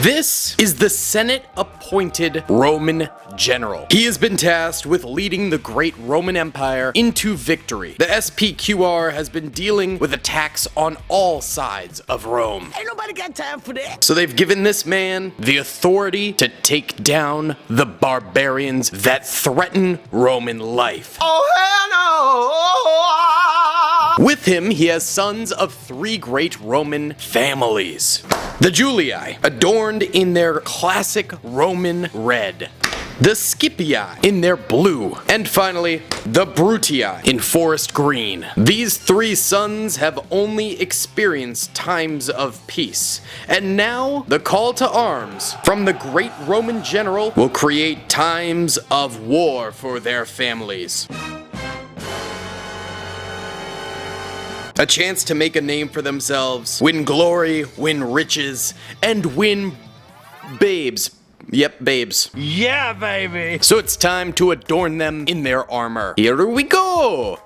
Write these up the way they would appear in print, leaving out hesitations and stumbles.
This is the Senate-appointed Roman general. He has been tasked with leading the great Roman Empire into victory. The SPQR has been dealing with attacks on all sides of Rome. Ain't nobody got time for that. So they've given this man the authority to take down the barbarians that threaten Roman life. Oh, hell no! With him, he has sons of three great Roman families. The Julii, adorned in their classic Roman red. The Scipii in their blue, and finally, the Brutii in forest green. These three sons have only experienced times of peace, and now the call to arms from the great Roman general will create times of war for their families. A chance to make a name for themselves, win glory, win riches, and win babes. Yep, babes. Yeah, baby. So it's time to adorn them in their armor. Here we go!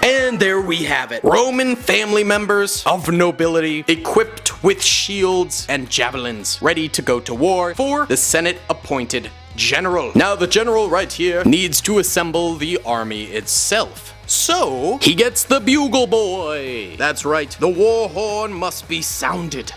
And there we have it. Roman family members of nobility equipped with shields and javelins, ready to go to war for the Senate-appointed general. Now the general right here needs to assemble the army itself. So he gets the bugle boy. That's right, the war horn must be sounded.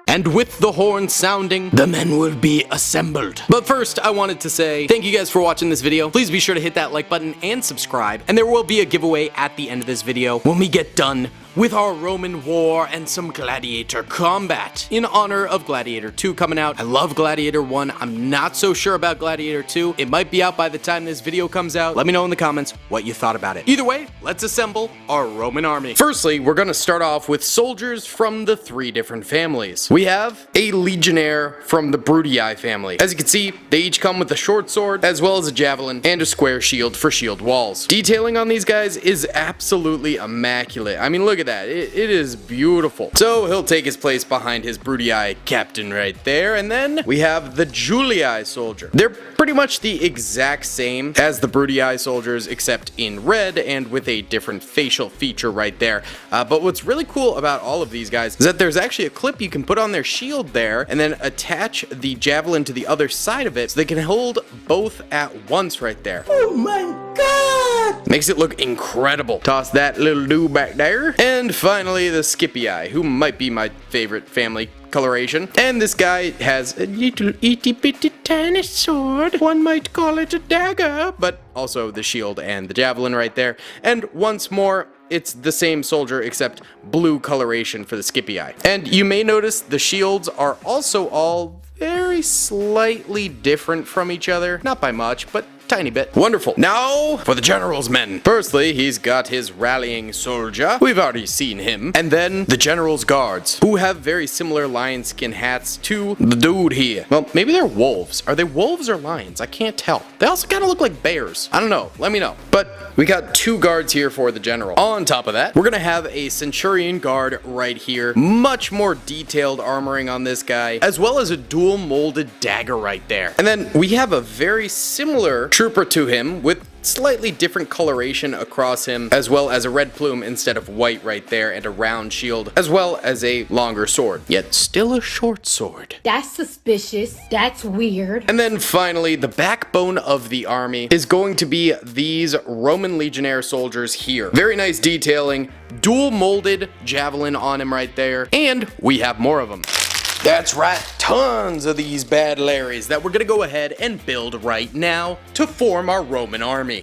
And with the horn sounding, the men will be assembled. But first, I wanted to say thank you guys for watching this video. Please be sure to hit that like button and subscribe. And there will be a giveaway at the end of this video when we get done with our Roman war and some Gladiator Combat in honor of Gladiator 2 coming out. I love Gladiator 1. I'm not so sure about Gladiator 2. It might be out by the time this video comes out. Let me know in the comments what you thought about it. Either way, let's assemble our Roman army. Firstly, we're gonna start off with soldiers from the three different families. We have a legionnaire from the Brutii family. As you can see, they each come with a short sword, as well as a javelin, and a square shield for shield walls. Detailing on these guys is absolutely immaculate. I mean, look at that. It is beautiful. So he'll take his place behind his Brutii captain right there, and then we have the Julii soldier. They're pretty much the exact same as the Brutii soldiers, except in red and with a different facial feature right there. But what's really cool about all of these guys is that there's actually a clip you can put on their shield there, and then attach the javelin to the other side of it, so they can hold both at once right there. Oh my god! Makes it look incredible. Toss that little dude back there. And finally, the Scipii, who might be my favorite family coloration. And this guy has a little itty bitty tiny sword. One might call it a dagger, but also the shield and the javelin right there. And once more, it's the same soldier except blue coloration for the Scipii. And you may notice the shields are also all very slightly different from each other. Not by much, but tiny bit. Wonderful. Now for the general's men. Firstly, he's got his rallying soldier. We've already seen him. And then the general's guards, who have very similar lion skin hats to the dude here. Well, maybe they're wolves. Are they wolves or lions? I can't tell. They also kind of look like bears. I don't know. Let me know. But we got two guards here for the general. On top of that, we're gonna have a centurion guard right here. Much more detailed armoring on this guy, as well as a dual molded dagger right there. And then we have a very similar trooper to him with slightly different coloration across him, as well as a red plume instead of white right there, and a round shield, as well as a longer sword, yet still a short sword. That's suspicious. That's weird. And then finally, the backbone of the army is going to be these Roman legionnaire soldiers here. Very nice detailing, dual molded javelin on him right there, and we have more of them. That's right, tons of these bad Larrys that we're gonna go ahead and build right now to form our Roman army.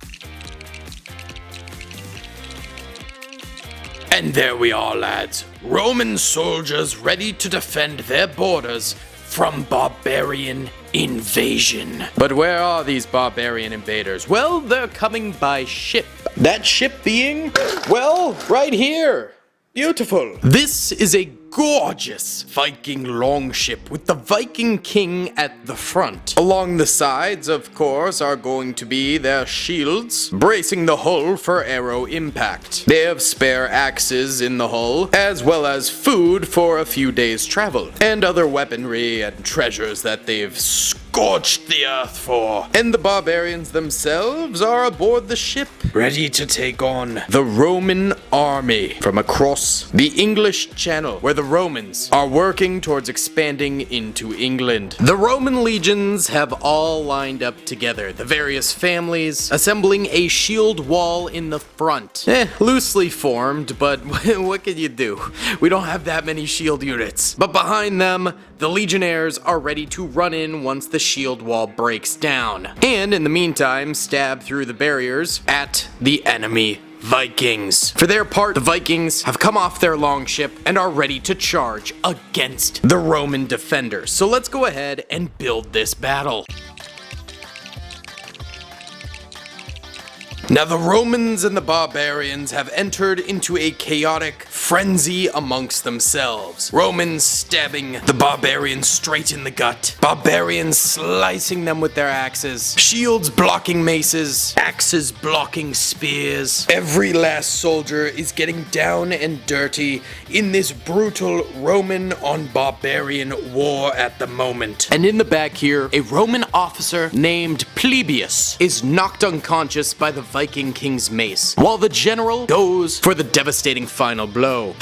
And there we are, lads. Roman soldiers ready to defend their borders from barbarian invasion. But where are these barbarian invaders? Well, they're coming by ship. That ship being, well, right here. Beautiful. This is a gorgeous Viking longship with the Viking king at the front. Along the sides, of course, are going to be their shields, bracing the hull for arrow impact. They have spare axes in the hull, as well as food for a few days' travel, and other weaponry and treasures that they've scorched the earth for. And the barbarians themselves are aboard the ship, ready to take on the Roman army from across the English Channel, where the Romans are working towards expanding into England. The Roman legions have all lined up together, the various families assembling a shield wall in the front. Loosely formed, but what can you do? We don't have that many shield units. But behind them, the legionnaires are ready to run in once the shield wall breaks down. And in the meantime, stab through the barriers at the enemy Vikings. For their part, the Vikings have come off their longship and are ready to charge against the Roman defenders. So let's go ahead and build this battle. Now the Romans and the barbarians have entered into a chaotic frenzy amongst themselves. Romans stabbing the barbarians straight in the gut. Barbarians slicing them with their axes. Shields blocking maces. Axes blocking spears. Every last soldier is getting down and dirty in this brutal Roman on barbarian war at the moment. And in the back here, a Roman officer named Plebeius is knocked unconscious by the Viking king's mace, while the general goes for the devastating final blow.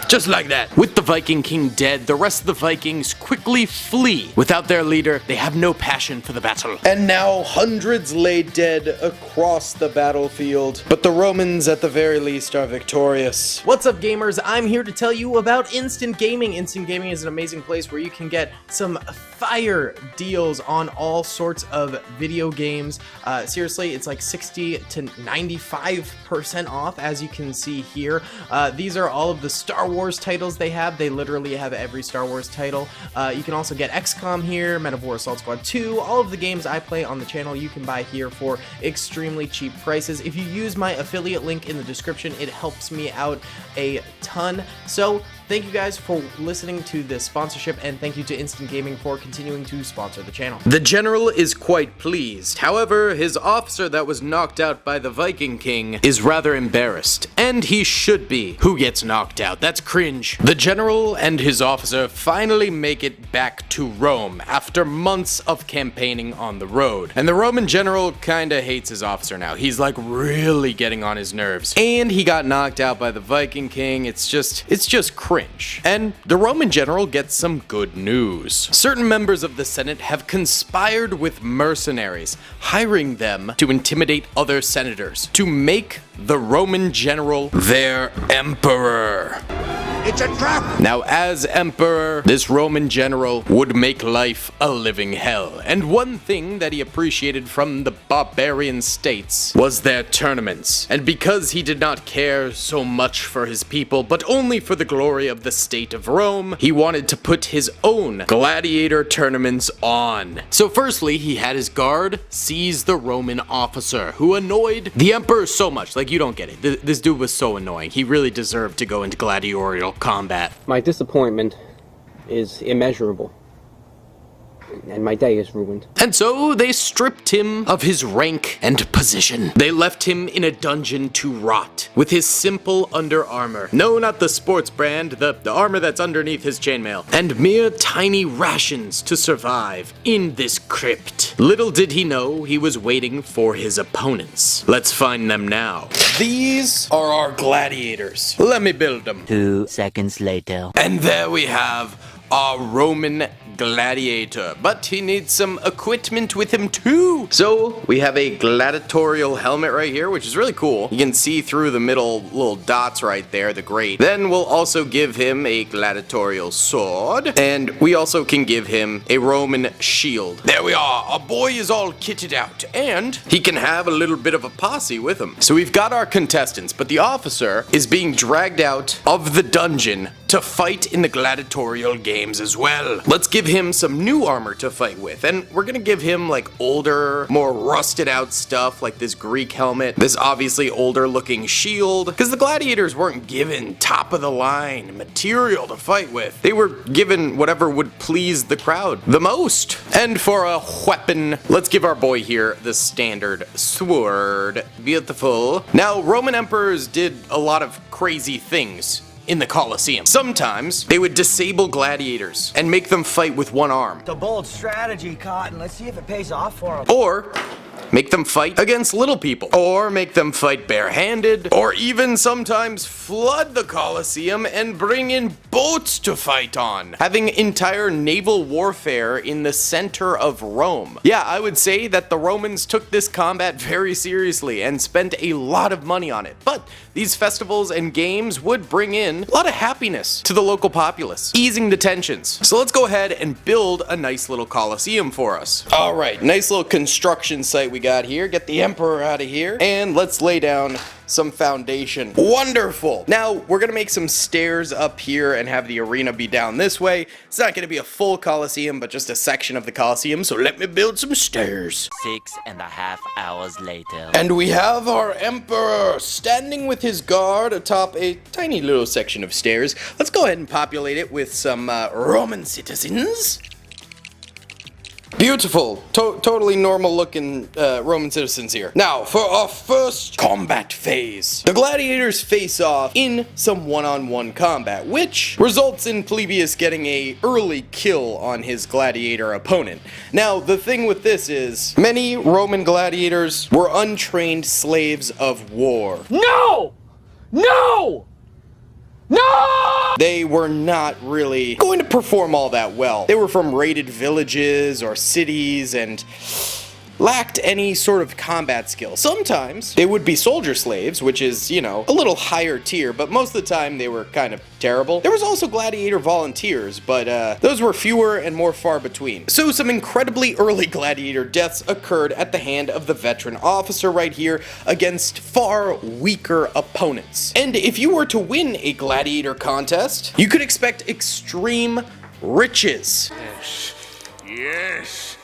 Just like that. With the Viking king dead, the rest of the Vikings quickly flee. Without their leader, they have no passion for the battle. And now hundreds lay dead across the battlefield, but the Romans at the very least are victorious. What's up, gamers? I'm here to tell you about Instant Gaming. Instant Gaming is an amazing place where you can get some fire deals on all sorts of video games. Seriously, it's like 60 to 95% off, as you can see here. These are all of the Star Wars titles they have. They literally have every Star Wars title. You can also get XCOM here, Men of War Assault Squad 2, all of the games I play on the channel you can buy here for extremely cheap prices. If you use my affiliate link in the description, it helps me out a ton. So thank you guys for listening to this sponsorship, and thank you to Instant Gaming for continuing to sponsor the channel. The general is quite pleased. However, his officer that was knocked out by the Viking king is rather embarrassed, and he should be. Who gets knocked out? That's cringe. The general and his officer finally make it back to Rome after months of campaigning on the road. And the Roman general kinda hates his officer now. He's like really getting on his nerves. And he got knocked out by the Viking king. It's just cringe. And the Roman general gets some good news. Certain members of the Senate have conspired with mercenaries, hiring them to intimidate other senators to make the Roman general their emperor. It's a trap! Now, as emperor, this Roman general would make life a living hell. And one thing that he appreciated from the barbarian states was their tournaments. And because he did not care so much for his people, but only for the glory of the state of Rome, he wanted to put his own gladiator tournaments on. So firstly, he had his guard seize the Roman officer, who annoyed the emperor so much. Like, you don't get it. This dude was so annoying. He really deserved to go into gladiatorial combat. My disappointment is immeasurable, and my day is ruined. And so they stripped him of his rank and position. They left him in a dungeon to rot with his simple under armor. No, not the sports brand, the armor that's underneath his chainmail. And mere tiny rations to survive in this crypt. Little did he know he was waiting for his opponents. Let's find them now. These are our gladiators. Let me build them. 2 seconds later. And there we have our Roman gladiator, but he needs some equipment with him too. So we have a gladiatorial helmet right here, which is really cool. You can see through the middle little dots right there, the great. Then we'll also give him a gladiatorial sword, and we also can give him a Roman shield. There we are. Our boy is all kitted out, and he can have a little bit of a posse with him. So we've got our contestants, but the officer is being dragged out of the dungeon to fight in the gladiatorial games as well. Let's give him some new armor to fight with, and we're gonna give him like older, more rusted out stuff like this Greek helmet, this obviously older looking shield, because the gladiators weren't given top of the line material to fight with. They were given whatever would please the crowd the most. And for a weapon, let's give our boy here the standard sword. Beautiful. Now, Roman emperors did a lot of crazy things in the Colosseum. Sometimes they would disable gladiators and make them fight with one arm. It's a bold strategy, Cotton. Let's see if it pays off for him. Or Make them fight against little people, or make them fight barehanded, or even sometimes flood the Colosseum and bring in boats to fight on, having entire naval warfare in the center of Rome. Yeah, I would say that the Romans took this combat very seriously and spent a lot of money on it, but these festivals and games would bring in a lot of happiness to the local populace, easing the tensions. So let's go ahead and build a nice little Colosseum for us. Alright, nice little construction site we got here. Get the Emperor out of here, and let's lay down some foundation. Wonderful! Now, we're gonna make some stairs up here and have the arena be down this way. It's not gonna be a full Colosseum, but just a section of the Colosseum, so let me build some stairs. 6.5 hours later. And we have our Emperor standing with his guard atop a tiny little section of stairs. Let's go ahead and populate it with some Roman citizens. Beautiful, totally normal looking Roman citizens here. Now, for our first combat phase. The gladiators face off in some one-on-one combat, which results in Plebeius getting a early kill on his gladiator opponent. Now, the thing with this is, many Roman gladiators were untrained slaves of war. No! No! No! They were not really going to perform all that well. They were from raided villages or cities and lacked any sort of combat skill. Sometimes they would be soldier slaves, which is, you know, a little higher tier, but most of the time they were kind of terrible. There was also gladiator volunteers, but those were fewer and more far between. So some incredibly early gladiator deaths occurred at the hand of the veteran officer right here against far weaker opponents. And if you were to win a gladiator contest, you could expect extreme riches. Yes!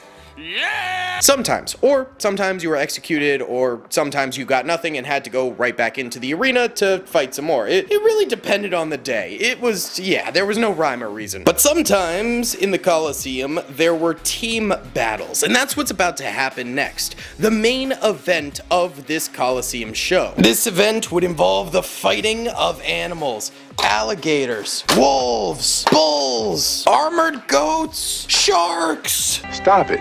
Sometimes, or sometimes you were executed, or sometimes you got nothing and had to go right back into the arena to fight some more. It really depended on the day. It was, yeah, there was no rhyme or reason. But sometimes in the Colosseum, there were team battles, and that's what's about to happen next. The main event of this Colosseum show. This event would involve the fighting of animals. Alligators, wolves, bulls, armored goats, sharks. Stop it.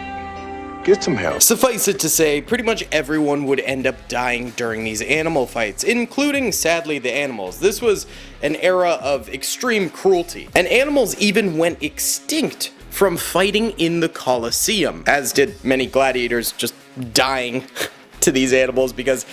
Get some help. Suffice it to say, pretty much everyone would end up dying during these animal fights, including, sadly, the animals. This was an era of extreme cruelty, and animals even went extinct from fighting in the Colosseum, as did many gladiators just dying to these animals because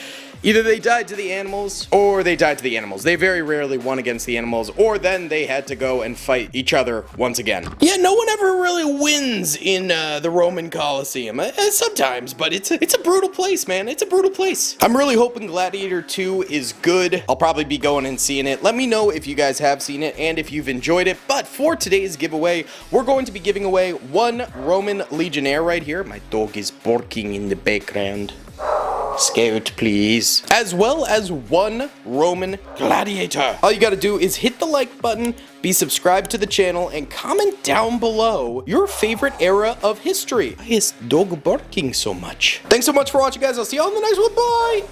either they died to the animals, or they died to the animals. They very rarely won against the animals, or then they had to go and fight each other once again. Yeah, no one ever really wins in the Roman Colosseum. Sometimes, but it's a brutal place, man. It's a brutal place. I'm really hoping Gladiator 2 is good. I'll probably be going and seeing it. Let me know if you guys have seen it and if you've enjoyed it. But for today's giveaway, we're going to be giving away one Roman Legionnaire right here. My dog is barking in the background. Scout, please. As well as one Roman Gladiator. All you gotta do is hit the like button, be subscribed to the channel, and comment down below your favorite era of history. Why is dog barking so much? Thanks so much for watching, guys. I'll see you all in the next one. Bye!